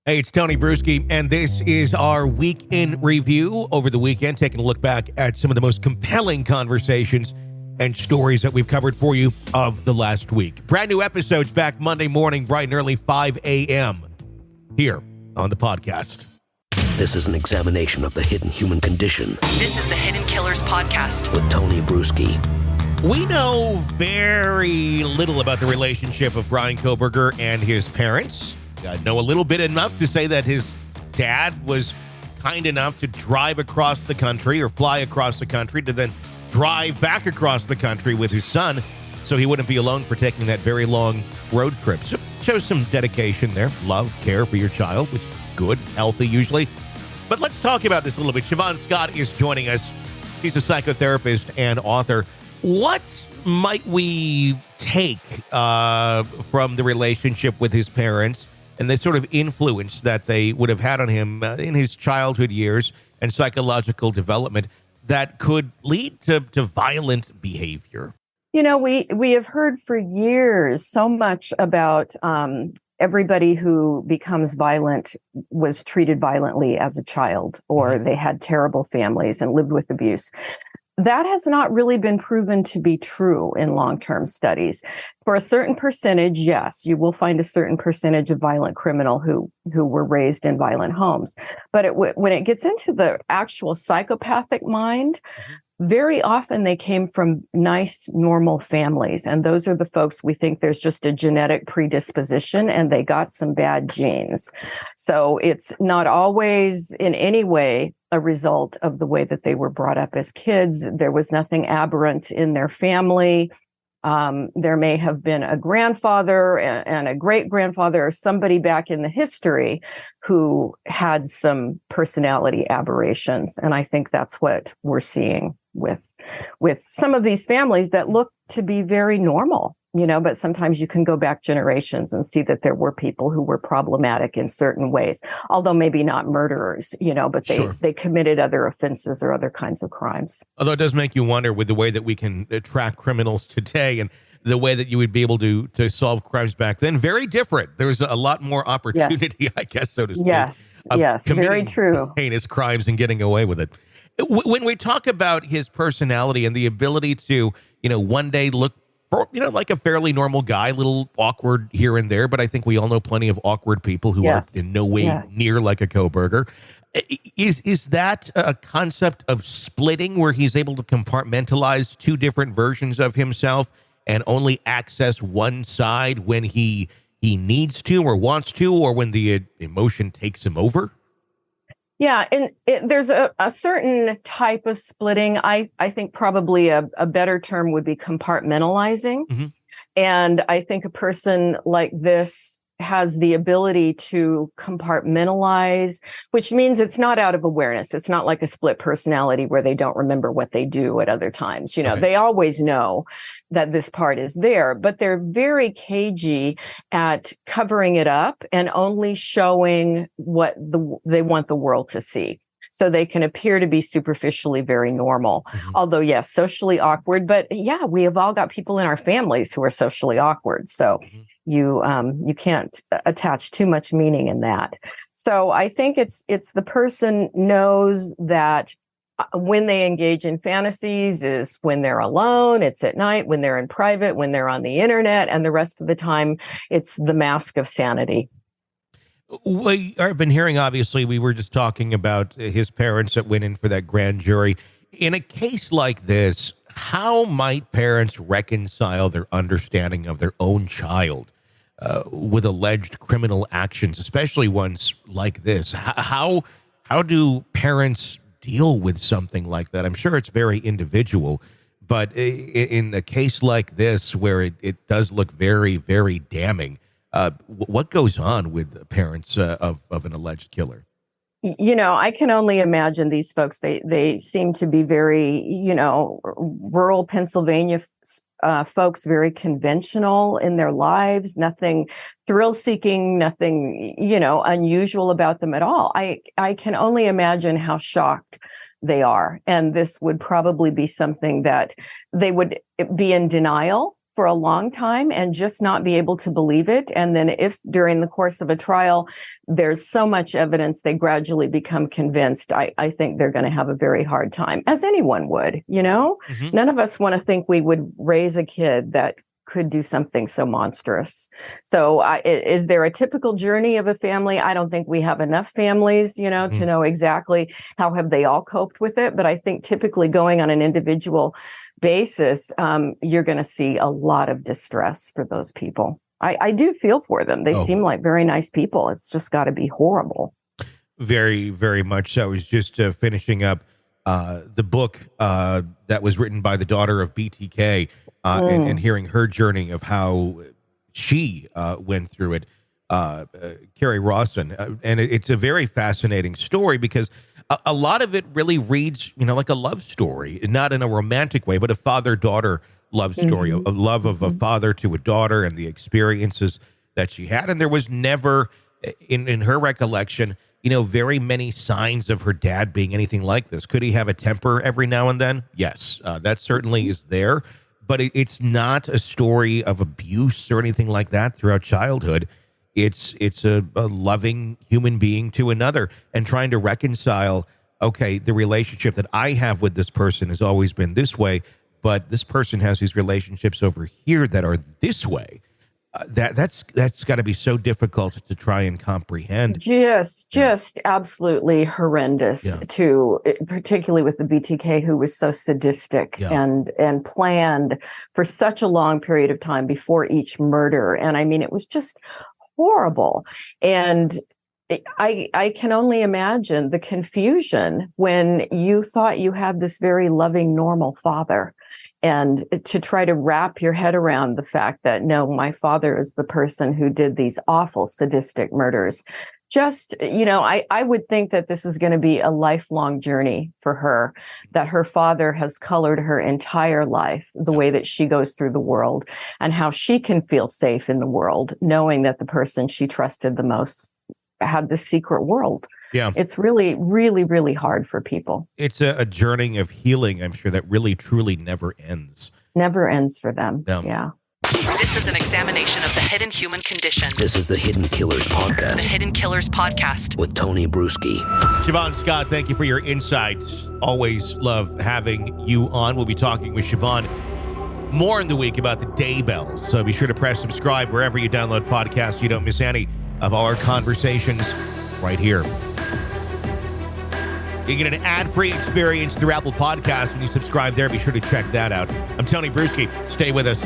Hey, it's Tony Bruschi, and this is our week in review over the weekend, taking a look back at some of the most compelling conversations and stories that we've covered for you of the last week. Brand new episodes back Monday morning, bright and early, 5 a.m. here on the podcast. This is an examination of the hidden human condition. This is the Hidden Killers Podcast with Tony Bruschi. We know very little about the relationship of Bryan Kohberger and his parents. I know a little bit enough to say that his dad was kind enough to drive across the country or fly across the country to then drive back across the country with his son so he wouldn't be alone for taking that very long road trip. So shows some dedication there, love, care for your child, which is good, healthy usually. But let's talk about this a little bit. Siobhan Scott is joining us. She's a psychotherapist and author. What might we take from the relationship with his parents and the sort of influence that they would have had on him in his childhood years and psychological development that could lead to violent behavior? You know, we have heard for years so much about everybody who becomes violent was treated violently as a child, or they had terrible families and lived with abuse. That has not really been proven to be true in long-term studies. For a certain percentage, yes, you will find a certain percentage of violent criminal who were raised in violent homes. But when it gets into the actual psychopathic mind, very often they came from nice, normal families. And those are the folks we think there's just a genetic predisposition and they got some bad genes. So it's not always in any way a result of the way that they were brought up as kids. There was nothing aberrant in their family. There may have been a grandfather and a great-grandfather or somebody back in the history who had some personality aberrations. And I think that's what we're seeing with some of these families that look to be very normal, you know, but sometimes you can go back generations and see that there were people who were problematic in certain ways, although maybe not murderers, you know, but they committed other offenses or other kinds of crimes. Although it does make you wonder with the way that we can track criminals today and the way that you would be able to solve crimes back then, very different. There was a lot more opportunity, I guess, so to speak. Yes, very true. Heinous crimes and getting away with it. When we talk about his personality and the ability to, you know, one day look, you know, like a fairly normal guy, a little awkward here and there, but I think we all know plenty of awkward people who are in no way near like a Kohberger. Is that a concept of splitting where he's able to compartmentalize two different versions of himself and only access one side when he needs to or wants to, or when the emotion takes him over? Yeah, and there's a certain type of splitting. I think probably a better term would be compartmentalizing. Mm-hmm. And I think a person like this has the ability to compartmentalize, which means it's not out of awareness. It's not like a split personality where they don't remember what they do at other times. You know, They always know that this part is there, but they're very cagey at covering it up and only showing what they want the world to see. So they can appear to be superficially very normal. Mm-hmm. Although, yes, socially awkward. But yeah, we have all got people in our families who are socially awkward. So you can't attach too much meaning in that. So I think it's the person knows that when they engage in fantasies is when they're alone, it's at night, when they're in private, when they're on the internet, and the rest of the time, it's the mask of sanity. I've been hearing, obviously, we were just talking about his parents that went in for that grand jury. In a case like this, how might parents reconcile their understanding of their own child with alleged criminal actions, especially ones like this? How do parents deal with something like that? I'm sure it's very individual, but in a case like this where it does look very, very damning, what goes on with the parents of an alleged killer? You know, I can only imagine these folks. They seem to be very, you know, rural Pennsylvania folks, very conventional in their lives, nothing thrill-seeking, nothing, you know, unusual about them at all. I can only imagine how shocked they are. And this would probably be something that they would be in denial for a long time and just not be able to believe it. And then if during the course of a trial, there's so much evidence, they gradually become convinced, I think they're going to have a very hard time, as anyone would, None of us want to think we would raise a kid that could do something so monstrous. So is there a typical journey of a family? I don't think we have enough families, to know exactly how have they all coped with it. But I think typically going on an individual basis, you're going to see a lot of distress for those people. I do feel for them. They seem like very nice people. It's just got to be horrible. Very, very much so. I was just finishing up the book that was written by the daughter of BTK, and hearing her journey of how she went through it, Carrie Rawson. And it's a very fascinating story because a lot of it really reads, like a love story, not in a romantic way, but a father-daughter love story, a love of a father to a daughter and the experiences that she had. And there was never, in her recollection, very many signs of her dad being anything like this. Could he have a temper every now and then? Yes, that certainly is there. But it's not a story of abuse or anything like that throughout childhood. It's a loving human being to another and trying to reconcile, okay, the relationship that I have with this person has always been this way, but this person has these relationships over here that are this way. That's got to be so difficult to try and comprehend. Just absolutely horrendous particularly with the BTK, who was so sadistic and planned for such a long period of time before each murder. And I mean, it was just horrible. And I can only imagine the confusion when you thought you had this very loving, normal father, and to try to wrap your head around the fact that, no, my father is the person who did these awful sadistic murders. Just, I would think that this is going to be a lifelong journey for her, that her father has colored her entire life, the way that she goes through the world and how she can feel safe in the world, knowing that the person she trusted the most had this secret world. Yeah. It's really, really, really hard for people. It's a journey of healing, I'm sure, that really, truly never ends. Never ends for them. Yeah. This is an examination of the hidden human condition. This is the Hidden Killers Podcast. The Hidden Killers Podcast. With Tony Bruschi. Siobhan Scott, thank you for your insights. Always love having you on. We'll be talking with Siobhan more in the week about the Daybell. So be sure to press subscribe wherever you download podcasts so you don't miss any of our conversations right here. You get an ad-free experience through Apple Podcasts when you subscribe there. Be sure to check that out. I'm Tony Bruschi. Stay with us.